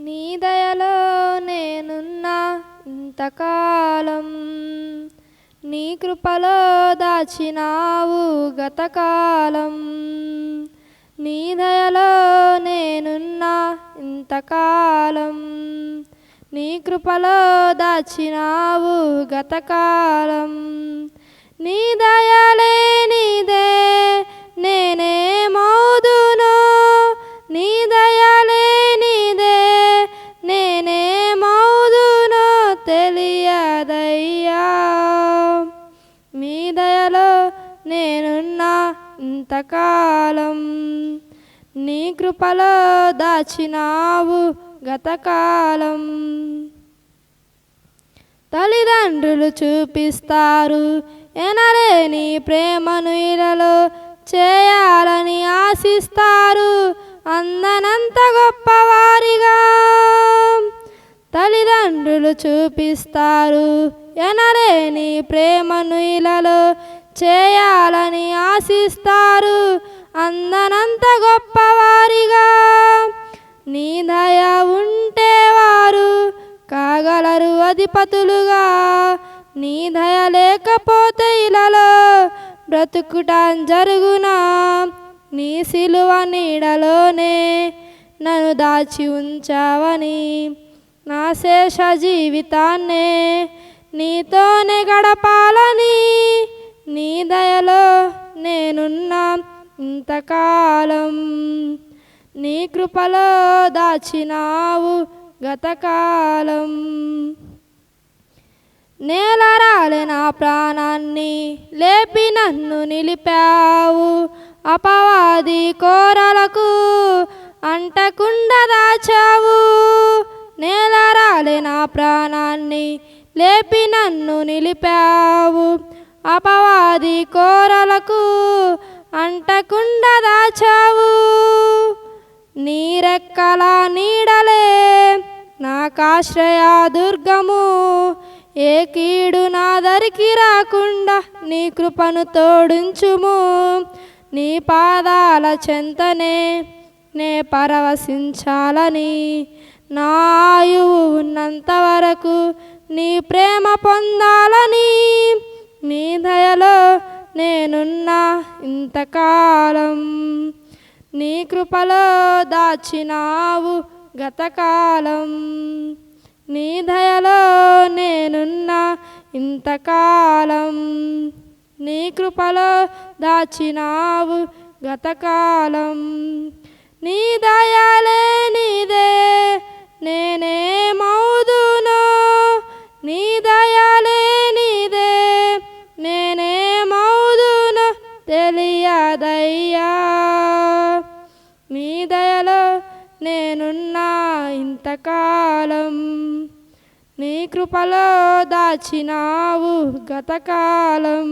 నీ దయలో నేనున్నా ఇంతకాలం, నీ కృపలో దాచినావు గతకాలం. నీ దయలో నేనున్నా ఇంతకాలం, నీ కృపలో దాచినావు గతకాలం. నీ దయలే నీదే నేనేమౌదునో, నీ దయలే నీదే నేనేమౌదునో తెలియదయ్యా. నీ దయలో నేనున్నా ఇంతకాలం, నీ కృపలో దాచినావు గతకాలం. తల్లిదండ్రులు చూపిస్తారు ఎనలేని ప్రేమను ఇలలో చేయాలని ఆశిస్తారు అందనంత గొప్పవారిగా. తల్లిదండ్రులు చూపిస్తారు ఎనలేని ప్రేమను ఇలలో చేయాలని ఆశిస్తారు అందనంత గొప్పవారిగా. నీ దయ ఉంటే వారు కాగలరు అధిపతులుగా, నీ దయ లేకపోతే ఇలలో బ్రతుకుట జరుగునా. నీ సిలువ నీడలోనే నన్ను దాచి ఉంచావని, నా శేష జీవితాన్నే నీతోనే గడపాలని. నీ దయలో నేనున్నా ఇంతకాలం, నీ కృపలో దాచినావు గతకాలం. నేలరాలే నా ప్రాణాన్ని లేపి నన్ను నిలిపావు, అపవాది కోరలకు అంటకుండా దాచావు. నేలరాలే నా ప్రాణాన్ని లేపి నన్ను నిలిపావు, అపవాది కోరలకు అంటకుండా దాచావు. నీ రెక్కల నీడలే నాకాశ్రయ దుర్గము, ఏ కీడు నా దరికి రాకుండా నీ కృపను తోడుంచుము. నీ పాదాల చెంతనే నే పరవశించాలని, నా ఆయువు ఉన్నంత వరకు నీ ప్రేమ పొందాలని. నీ దయలో నేనున్నా ఇంతకాలం, నీ కృపలో దాచినావు గతకాలం. నీ దయలో నేనున్నా ఇంతకాలం, నీ కృపలో దాచినావు గతకాలం. నీ దయలే నీదే నేనేమౌదునో, నీ దయలే నీదే నేనేమౌదునో తెలియదయ్యా. నీ దయలో నేనున్నా ఇంతకాలం, నీ కృపలో దాచినావు గతకాలం.